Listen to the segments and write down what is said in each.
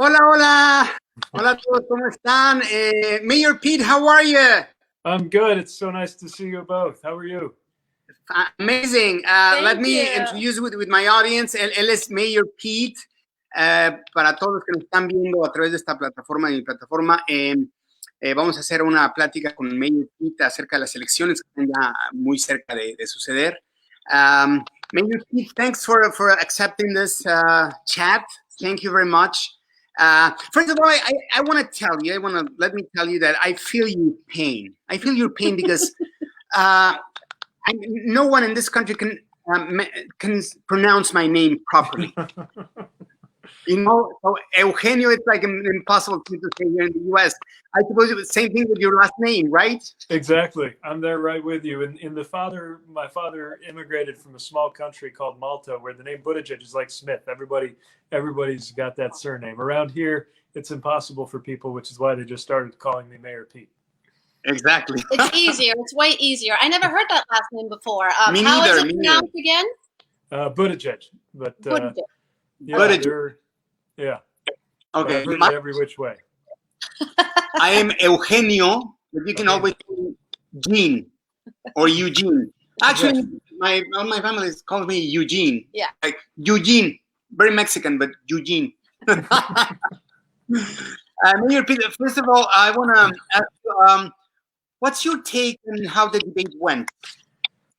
Hola, hola. Hola a todos, ¿cómo están? Mayor Pete, how are you? I'm good. It's so nice to see you both. How are you? Amazing. Let me introduce you with my audience. Él es Mayor Pete. Para todos los que nos están viendo a través de esta plataforma, vamos a hacer una plática con Mayor Pete acerca de las elecciones que están ya muy cerca de suceder. Mayor Pete, thanks for accepting this chat. Thank you very much. First of all, I want to tell you, let me tell you that I feel your pain. I feel your pain because no one in this country can pronounce my name properly. You know, so Eugenio, it's like an impossible thing to say here in the U.S. I suppose it's the same thing with your last name, right? Exactly. I'm there right with you. My father immigrated from a small country called Malta, where the name Buttigieg is like Smith. Everybody's got that surname. Around here, it's impossible for people, which is why they just started calling me Mayor Pete. Exactly. It's easier. It's way easier. I never heard that last name before. Me how neither, is it pronounced again? Buttigieg. But Buttigieg. Yeah. Okay. I've heard it every which way. I am Eugenio, but you can always call Gene or Eugene. Actually, my family calls me Eugene. Yeah. Like Eugene, very Mexican, but Eugene. Mayor Peter, first of all, I want to ask you, what's your take on how the debate went?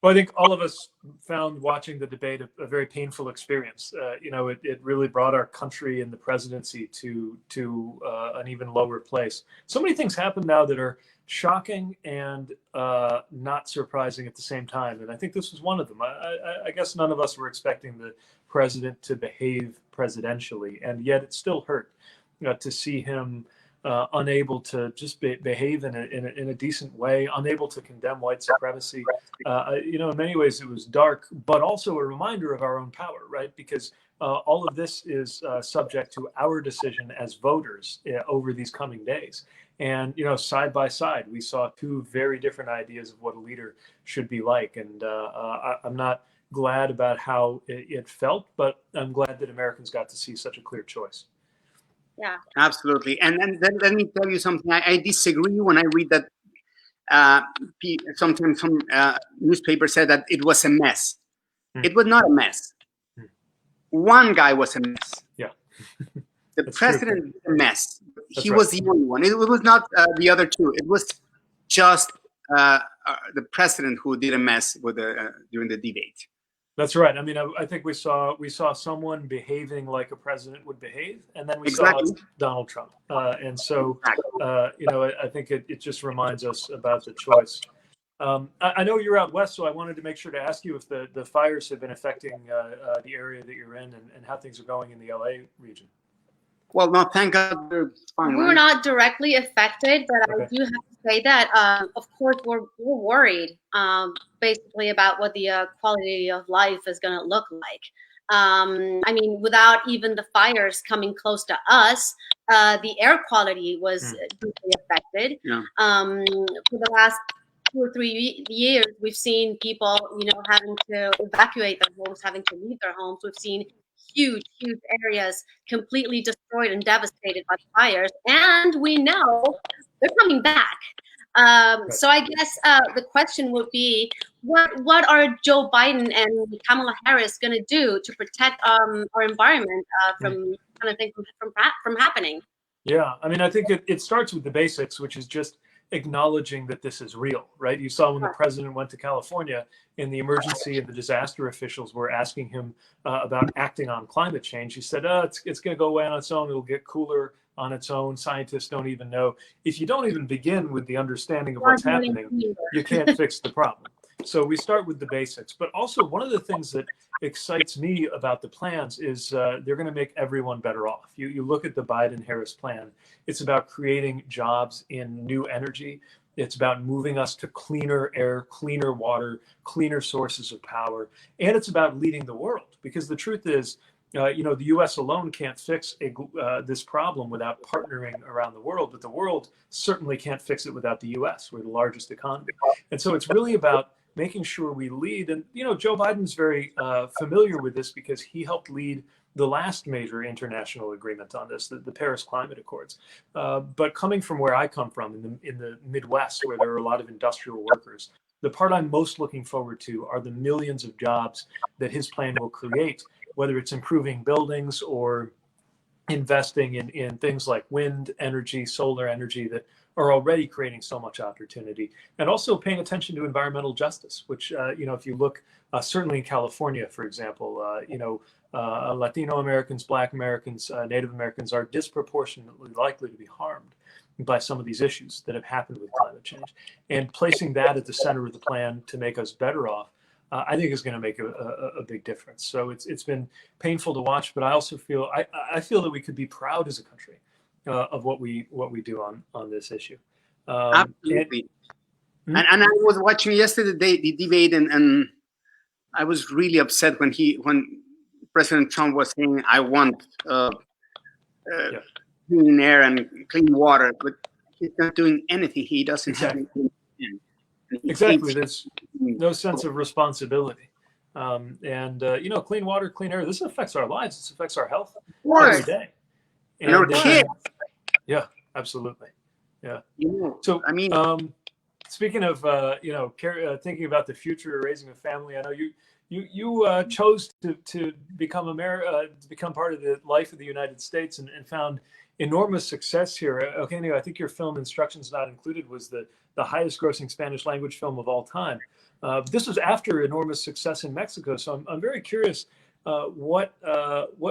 Well, I think all of us found watching the debate a very painful experience. It really brought our country and the presidency to an even lower place. So many things happen now that are shocking and not surprising at the same time. And I think this was one of them. I guess none of us were expecting the president to behave presidentially, and yet it still hurt to see him unable to just behave in a decent way, unable to condemn white supremacy. In many ways it was dark, but also a reminder of our own power, right? Because all of this is subject to our decision as voters over these coming days. And, side by side, we saw two very different ideas of what a leader should be like. And I'm not glad about how it felt, but I'm glad that Americans got to see such a clear choice. Yeah, absolutely. And then let me tell you something. I disagree when I read that sometimes some newspaper said that it was a mess. It was not a mess. One guy was a mess. Yeah. The president was a mess. He right. was the only one. It was not the other two. It was just the president who did a mess during the debate. That's right. I mean, I think we saw someone behaving like a president would behave, and then we saw Donald Trump. And so, I think it just reminds us about the choice. I know you're out west, so I wanted to make sure to ask you if the fires have been affecting the area that you're in and how things are going in the LA region. Well, no, thank God we're fine. We're not directly affected, but I do have to say that, of course, we're worried, basically about what the quality of life is going to look like. I mean, without even the fires coming close to us, the air quality was deeply affected. Yeah. For the last 2 or 3 years, we've seen people, having to evacuate their homes, having to leave their homes. We've seen huge areas completely destroyed and devastated by fires, and we know they're coming back. So I guess the question would be, what are Joe Biden and Kamala Harris going to do to protect our environment from kind of thing from happening? Yeah, I mean, I think it starts with the basics, which is just acknowledging that this is real, right? You saw when the president went to California in the emergency and the disaster officials were asking him about acting on climate change. He said, it's going to go away on its own. It'll get cooler on its own. Scientists don't even know. If you don't even begin with the understanding of what's happening, you can't fix the problem. So we start with the basics. But also one of the things that excites me about the plans is they're going to make everyone better off. You look at the Biden-Harris plan. It's about creating jobs in new energy. It's about moving us to cleaner air, cleaner water, cleaner sources of power. And it's about leading the world. Because the truth is, the U.S. alone can't fix this problem without partnering around the world. But the world certainly can't fix it without the U.S. We're the largest economy. And so it's really about making sure we lead. And, Joe Biden's very familiar with this because he helped lead the last major international agreement on this, the Paris Climate Accords. But coming from where I come from, in the Midwest, where there are a lot of industrial workers, the part I'm most looking forward to are the millions of jobs that his plan will create, whether it's improving buildings or investing in things like wind energy, solar energy that are already creating so much opportunity, and also paying attention to environmental justice, which, if you look, certainly in California, for example, Latino Americans, Black Americans, Native Americans are disproportionately likely to be harmed by some of these issues that have happened with climate change. And placing that at the center of the plan to make us better off, I think is going to make a big difference. So it's been painful to watch, but I also feel I feel that we could be proud as a country of what we do on this issue. Absolutely. And I was watching yesterday the debate, and I was really upset when President Trump was saying, "I want clean air and clean water," but he's not doing anything. He doesn't have anything. Exactly. There's no sense of responsibility. Clean water, clean air, this affects our lives. This affects our health every day. And our kids. Yeah, absolutely. Yeah. So, I mean, speaking of, thinking about the future of raising a family, I know you chose to become become part of the life of the United States and found enormous success here. Eugenio, I think your film Instructions Not Included was the highest grossing Spanish language film of all time. This was after enormous success in Mexico. So I'm very curious, what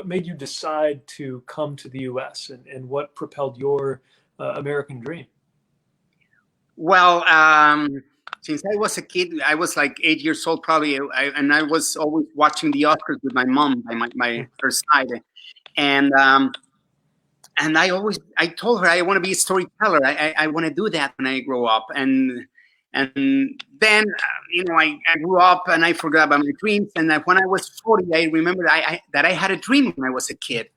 made you decide to come to the US and what propelled your American dream? Well, since I was a kid, I was like 8 years old probably, and I was always watching the Oscars with my mom by my first side. And I told her I want to be a storyteller. I want to do that when I grow up. And then, I grew up and I forgot about my dreams. And when I was 40, I remembered that I had a dream when I was a kid.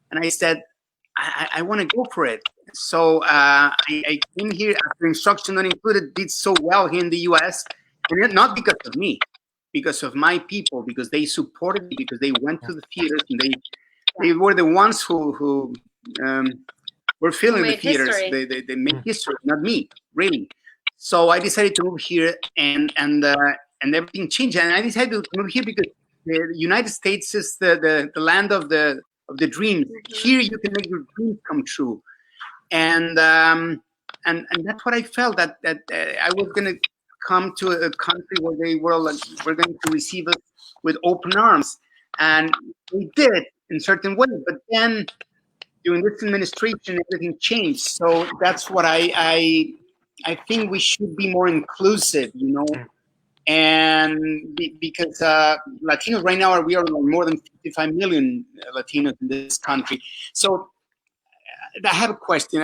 And I said, I want to go for it. So I came here after Instruction Not Included did so well here in the US. And not because of me, because of my people, because they supported me, because they went to the theaters and they were the ones who were filling the theaters. They made history, not me, really. So I decided to move here, and everything changed. And I decided to move here because the United States is the land of the dreams. Here you can make your dreams come true, and that's what I felt that I was going to come to a country where they were going to receive us with open arms, and we did in certain ways. But then during this administration, everything changed. So that's what I think we should be more inclusive, and because Latinos right now we are more than 55 million Latinos in this country. So I have a question.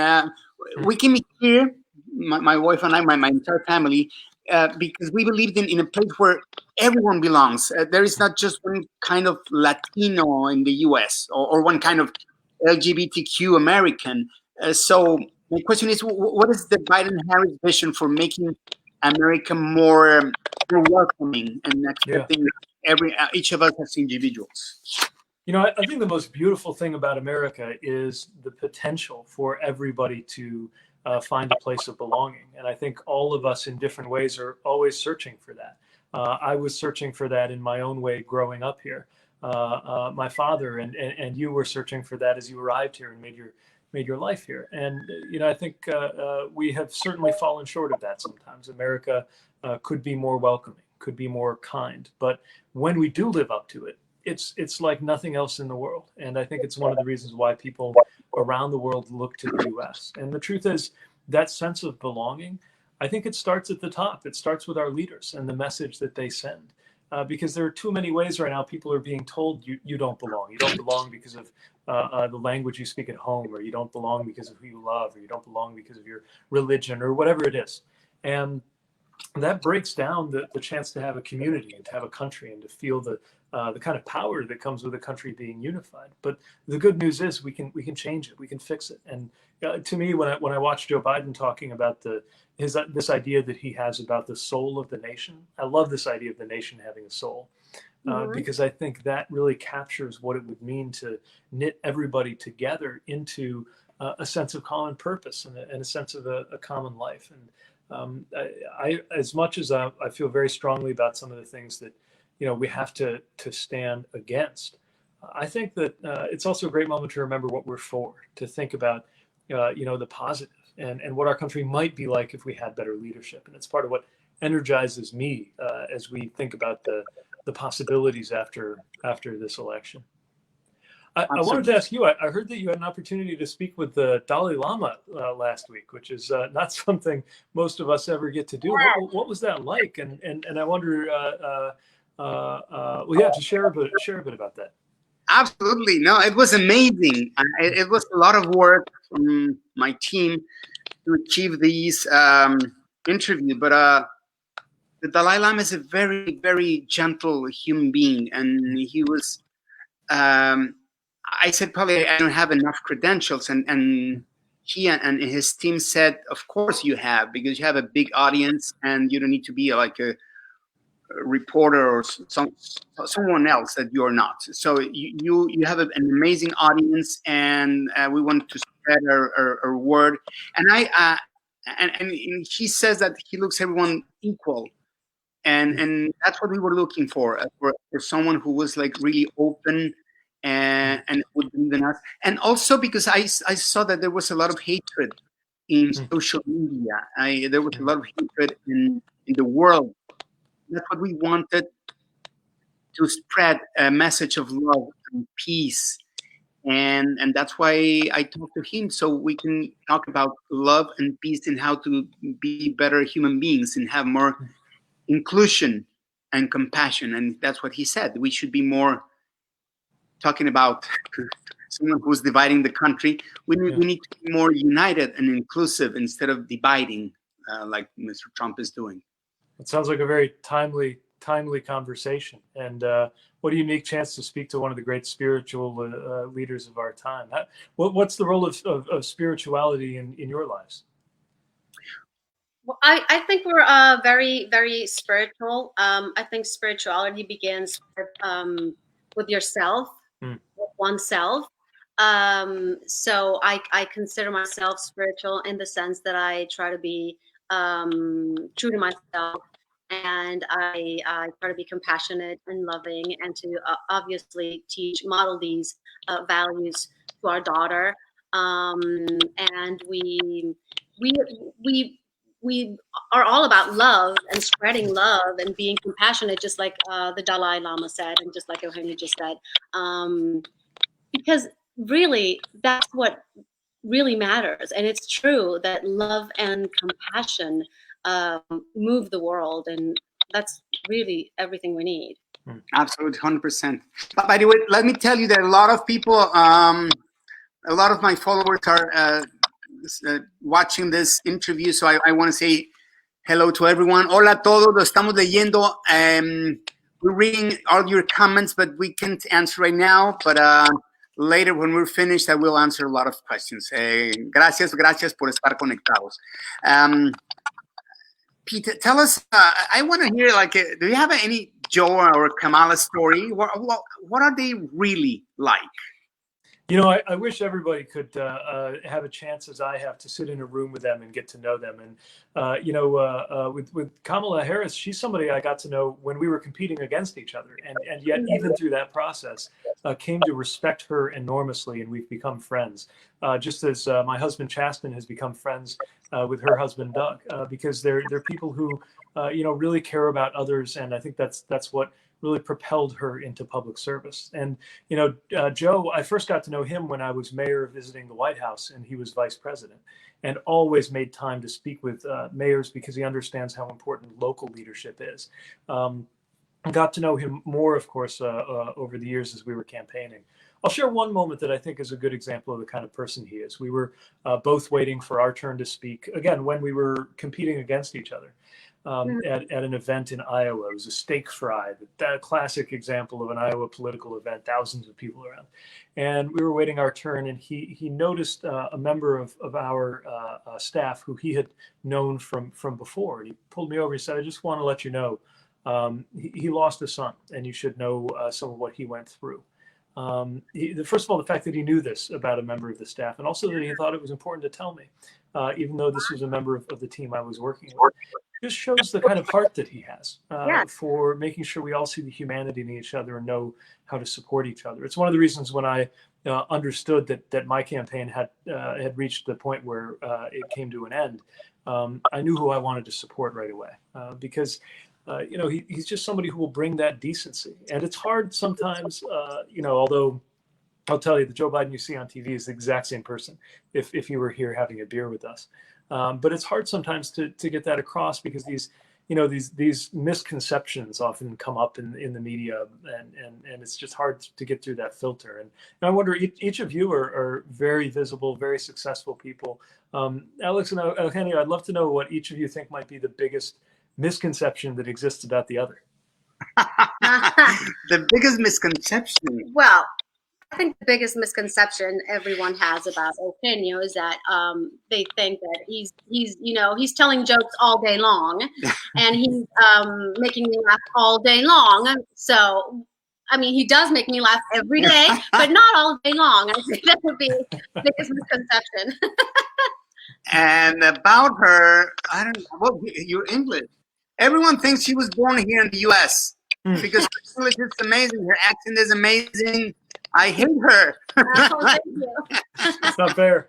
We came here, my wife and I, my entire family, because we believed in a place where everyone belongs. There is not just one kind of Latino in the U.S. or one kind of LGBTQ American. So my question is, what is the Biden-Harris vision for making America more welcoming and accepting each of us as individuals? I think the most beautiful thing about America is the potential for everybody to find a place of belonging. And I think all of us in different ways are always searching for that. I was searching for that in my own way growing up here. My father and you were searching for that as you arrived here and made your life here. And I think we have certainly fallen short of that sometimes. America could be more welcoming, could be more kind. But when we do live up to it, it's like nothing else in the world. And I think it's one of the reasons why people around the world look to the US. And the truth is, that sense of belonging, I think it starts at the top. It starts with our leaders and the message that they send. Because there are too many ways right now people are being told you don't belong. You don't belong because of the language you speak at home, or you don't belong because of who you love, or you don't belong because of your religion, or whatever it is. And that breaks down the chance to have a community and to have a country and to feel the the kind of power that comes with a country being unified. But the good news is we can change it, we can fix it. And to me, when I watch Joe Biden talking about this idea that he has about the soul of the nation, I love this idea of the nation having a soul. Because I think that really captures what it would mean to knit everybody together into a sense of common purpose and a sense of a common life. And I as much as I feel very strongly about some of the things that we have to stand against, I think that it's also a great moment to remember what we're for, to think about the positive and what our country might be like if we had better leadership. And it's part of what energizes me as we think about the possibilities after this election. I wanted to ask you, I heard that you had an opportunity to speak with the Dalai Lama last week, which is not something most of us ever get to do. What was that like? And I wonder, to share a bit about that. Absolutely. No, it was amazing. It was a lot of work from my team to achieve these interview, but the Dalai Lama is a very, very gentle human being, and he was. I said probably I don't have enough credentials, and he and his team said, of course you have, because you have a big audience, and you don't need to be like a reporter or someone else that you're not. So you have an amazing audience, and we want to spread our word. And and he says that he looks everyone equal. And that's what we were looking for someone who was like really open and would believe in us. And also because I saw that there was a lot of hatred in social media. There was a lot of hatred in the world. That's what we wanted, to spread a message of love and peace. And that's why I talked to him, so we can talk about love and peace and how to be better human beings and have more inclusion and compassion. And that's what he said. We should be more talking about someone who's dividing the country. We need to be more united and inclusive instead of dividing like Mr. Trump is doing. It sounds like a very timely conversation, and what a unique chance to speak to one of the great spiritual leaders of our time. What's the role of spirituality in your lives? Well, I think we're very, very spiritual. I think spirituality begins with yourself, with oneself. So I consider myself spiritual in the sense that I try to be true to myself, and I try to be compassionate and loving, and to obviously model these values to our daughter. And we are all about love and spreading love and being compassionate, just like the Dalai Lama said, and just like Eugenio just said, because really that's what really matters. And it's true that love and compassion move the world, and that's really everything we need. Absolutely, 100%. But by the way, let me tell you that a lot of people, a lot of my followers are watching this interview, so I want to say hello to everyone. Hola a todos, lo estamos leyendo. We're reading all your comments, but we can't answer right now. But later, when we're finished, I will answer a lot of questions. Gracias por estar conectados. Peter, tell us. I want to hear, like, do you have any Joe or Kamala story? What are they really like? I wish everybody could have a chance, as I have, to sit in a room with them and get to know them. And with Kamala Harris, she's somebody I got to know when we were competing against each other, and yet even through that process, came to respect her enormously, and we've become friends. Just as my husband Chasten has become friends with her husband Doug, because they're people who really care about others, and I think that's what really propelled her into public service. And, Joe, I first got to know him when I was mayor visiting the White House, and he was vice president, and always made time to speak with mayors because he understands how important local leadership is. I got to know him more, of course, over the years as we were campaigning. I'll share one moment that I think is a good example of the kind of person he is. We were both waiting for our turn to speak, again, when we were competing against each other. at an event in Iowa. It was a steak fry, that classic example of an Iowa political event, thousands of people around. And we were waiting our turn, and he noticed a member of our staff who he had known from before. And he pulled me over. He said, "I just want to let you know, he lost a son, and you should know some of what he went through." First of all, the fact that he knew this about a member of the staff, and also that he thought it was important to tell me, even though this was a member of the team I was working with, just shows the kind of heart that he has for making sure we all see the humanity in each other and know how to support each other. It's one of the reasons when I understood that my campaign had reached the point where it came to an end, I knew who I wanted to support right away, because he's just somebody who will bring that decency. And it's hard sometimes, although I'll tell you, the Joe Biden you see on TV is the exact same person if you were here having a beer with us. But it's hard sometimes to get that across, because these misconceptions often come up in the media, and it's just hard to get through that filter. And I wonder, each of you are very visible, very successful people. Alex and Eugenio, I'd love to know what each of you think might be the biggest misconception that exists about the other. The biggest misconception. Well, I think the biggest misconception everyone has about Eugenio is that they think that he's telling jokes all day long, and he's making me laugh all day long. So, I mean, he does make me laugh every day, but not all day long. I think that would be the biggest misconception. And about her, I don't know. Well, you're English. Everyone thinks she was born here in the U.S. because her English is amazing. Her accent is amazing. I hate her. Oh, thank you. It's not fair.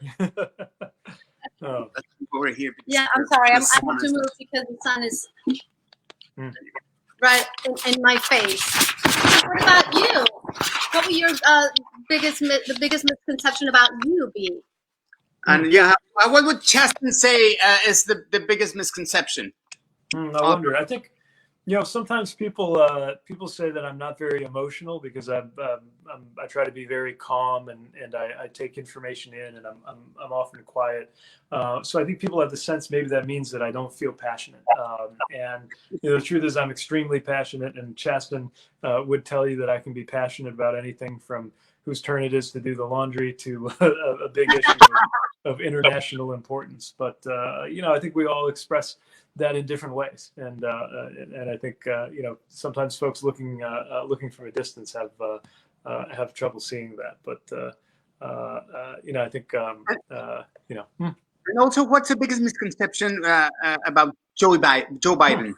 Oh. Over here. Yeah, I'm sorry. I have to move because the sun is right in my face. What about you? What were your the biggest misconception about you be? And what would Chaston say is the biggest misconception? I wonder. I think, sometimes people say that I'm not very emotional because I try to be very calm and I take information in, and I'm often quiet. So I think people have the sense maybe that means that I don't feel passionate. And the truth is I'm extremely passionate, and Chaston would tell you that I can be passionate about anything from whose turn it is to do the laundry to a big issue of international importance. But I think we all express that in different ways, and I think sometimes folks looking from a distance have trouble seeing that. But I think And also, what's the biggest misconception about Joe Biden?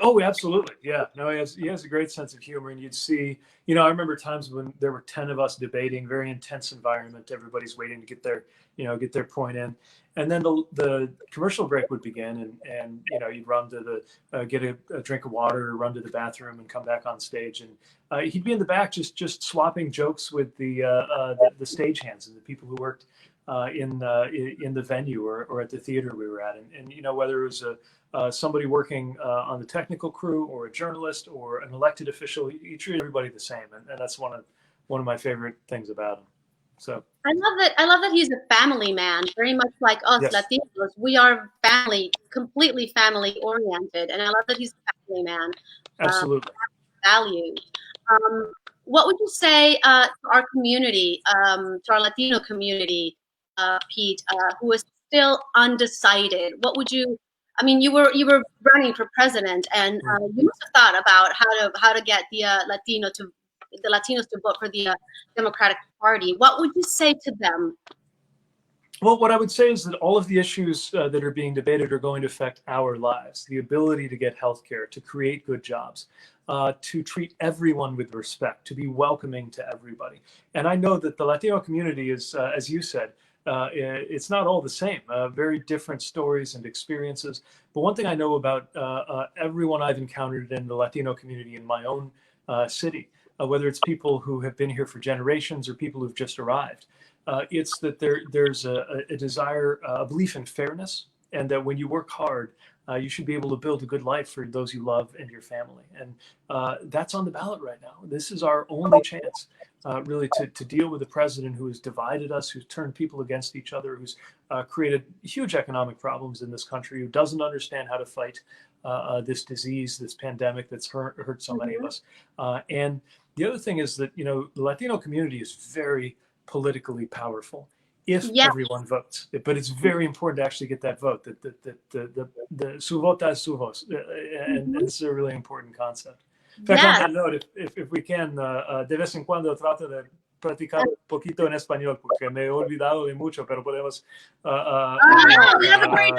Oh, absolutely. Yeah. No, he has a great sense of humor, and you'd see, I remember times when there were 10 of us debating, very intense environment. Everybody's waiting to get their point in. And then the commercial break would begin, and you'd run to get a drink of water, or run to the bathroom, and come back on stage. And he'd be in the back just swapping jokes with the stagehands and the people who worked in the venue or at the theater we were at. And whether it was somebody working on the technical crew, or a journalist, or an elected official, he treated everybody the same, and that's one of my favorite things about him. So I love that he's a family man, very much like us. Yes. Latinos. We are family, completely family oriented, and I love that he's a family man. Absolutely. Valued. What would you say to our community, to our Latino community, Pete, who is still undecided? What would you? I mean, you were running for president, and you must have thought about how to get the Latinos to vote for the Democratic Party. What would you say to them? Well, what I would say is that all of the issues that are being debated are going to affect our lives. The ability to get health care, to create good jobs, to treat everyone with respect, to be welcoming to everybody. And I know that the Latino community is, as you said, it's not all the same, very different stories and experiences. But one thing I know about everyone I've encountered in the Latino community in my own city, whether it's people who have been here for generations or people who've just arrived, it's that there's a desire, a belief in fairness, and that when you work hard, you should be able to build a good life for those you love and your family. And that's on the ballot right now. This is our only chance really to deal with a president who has divided us, who's turned people against each other, who's created huge economic problems in this country, who doesn't understand how to fight this disease, this pandemic that's hurt so many of us. And the other thing is that, you know, the Latino community is very politically powerful if everyone votes. But it's very important to actually get that vote, the su vota es su voz. And it's a really important concept. In fact, on that note, if we can, de vez en cuando trato de practicar un poquito en español, porque me he olvidado de mucho, pero podemos... we have a great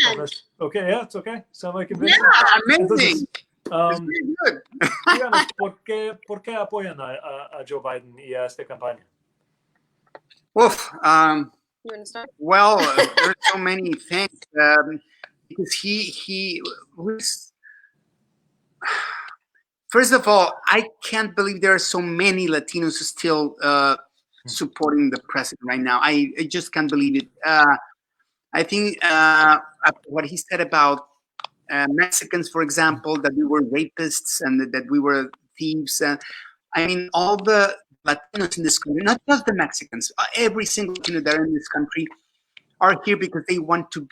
accent. Okay, yeah, it's okay. Sound like convincing? Yeah, amazing. Entonces, It's very good. díganos, ¿por qué apoyan a Joe Biden y a esta campaña? Oof, You want to start? well, there's so many things. Because he was... First of all, I can't believe there are so many Latinos still supporting the president right now. I just can't believe it. I think what he said about Mexicans, for example, that we were rapists and that we were thieves. I mean, all the Latinos in this country, not just the Mexicans, every single Latino that are in this country are here because they want to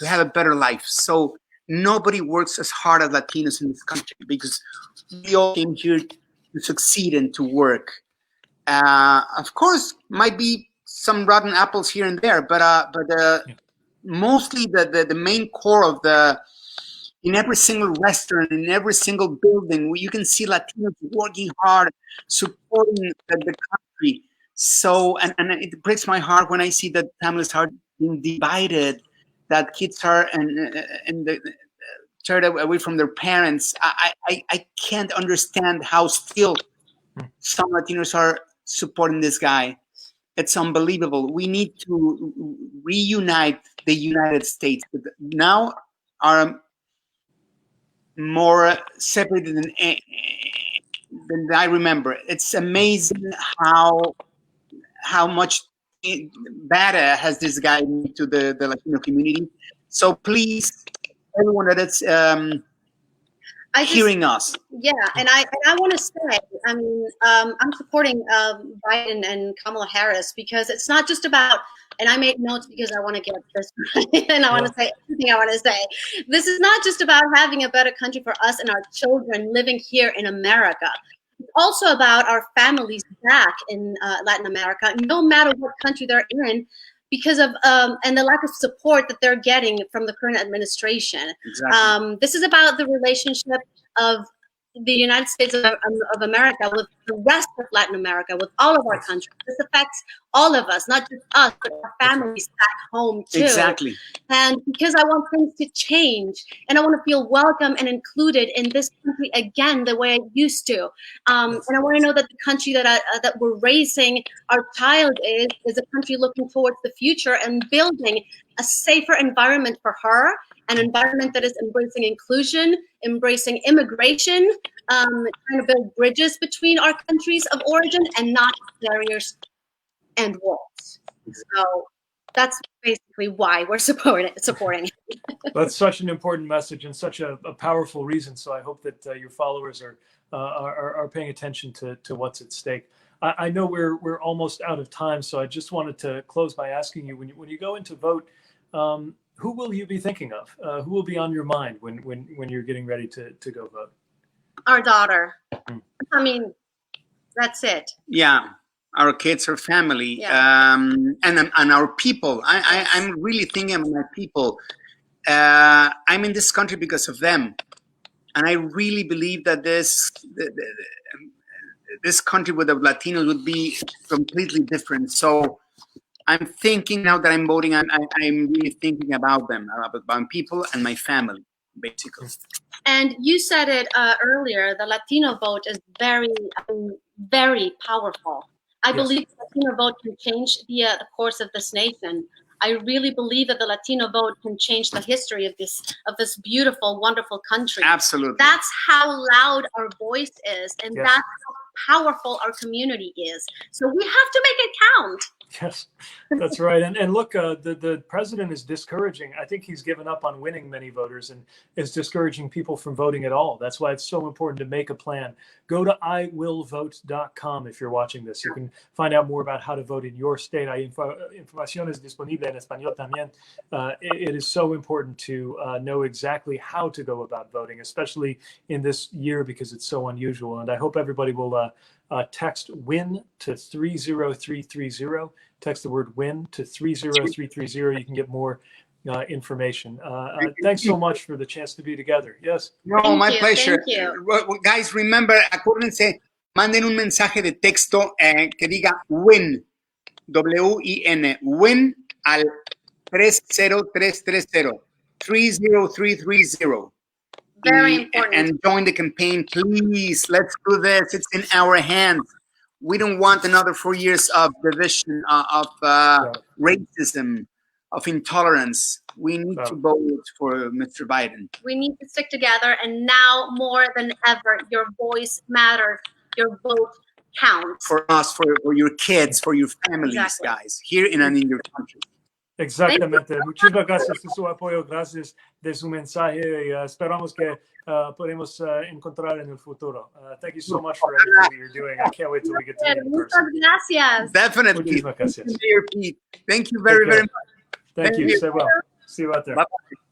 have a better life. So nobody works as hard as Latinos in this country because we all came here to succeed and to work. Of course, might be some rotten apples here and there, but mostly the main core of in every single restaurant, in every single building, you can see Latinos working hard, supporting the country. So, and it breaks my heart when I see that families are being divided, that kids are turned away from their parents. I can't understand how still some Latinos are supporting this guy. It's unbelievable. We need to reunite the United States. Now are more separated than I remember. It's amazing how much bad has this guy made to the Latino community. So please, everyone that is hearing us. Yeah, and I want to say, I mean, I'm supporting Biden and Kamala Harris because it's not just about, and I made notes because I want to get this and I want to say everything I want to say. This is not just about having a better country for us and our children living here in America. It's also about our families back in Latin America, no matter what country they're in, because of and the lack of support that they're getting from the current administration. Exactly. This is about the relationship of the United States of America with the rest of Latin America, with all of our countries. This affects all of us, not just us, but our families back home too. Exactly. And because I want things to change, and I want to feel welcome and included in this country again the way I used to. And I want to know that the country that we're raising our child is a country looking towards the future and building a safer environment for her, an environment that is embracing inclusion, embracing immigration, trying to build bridges between our countries of origin and not barriers and walls. So that's basically why we're supporting. That's such an important message and such a powerful reason. So I hope that your followers are paying attention to what's at stake. I know we're almost out of time, so I just wanted to close by asking you, when you go in to vote, who will you be thinking of? Who will be on your mind when you're getting ready to go vote? Our daughter. I mean, that's it. Yeah, our kids, our family, Yeah. and our people. I'm really thinking of my people. I'm in this country because of them, and I really believe that this country with the Latinos would be completely different. So I'm thinking now that I'm voting, I'm really thinking about them, about people and my family, basically. And you said it earlier, the Latino vote is very, very powerful. I believe the Latino vote can change the course of this nation. I really believe that the Latino vote can change the history of this beautiful, wonderful country. Absolutely. That's how loud our voice is, and that's how powerful our community is. So we have to make it count. Yes, that's right. And look, the president is discouraging. I think he's given up on winning many voters and is discouraging people from voting at all. That's why it's so important to make a plan. Go to iwillvote.com if you're watching this. You can find out more about how to vote in your state. Información es disponible en español también. It is so important to know exactly how to go about voting, especially in this year because it's so unusual. And I hope everybody will text WIN to 30330. Text the word WIN to 30330. You can get more information. Thanks so much for the chance to be together. Yes. No, my pleasure. Thank you. Well, guys, remember, acuérdense, manden un mensaje de texto que diga WIN, W-I-N, WIN al 30330, 30330. Very important. And join the campaign, please. Let's do this. It's in our hands. We don't want another 4 years of division, of racism, of intolerance. We need to vote for Mr. Biden. We need to stick together, and now more than ever, your voice matters. Your vote counts. For us, for your kids, for your families, guys, here and in your country. Exactamente. Muchísimas gracias de su apoyo, gracias de su mensaje y esperamos que podamos encontrar en el futuro. Thank you so much for everything that you're doing. I can't wait till we get to meet in person. Muchas gracias. Definitely. Muchísimas gracias. Thank you very, very much. Thank you. Stay well. See you out there. Bye-bye.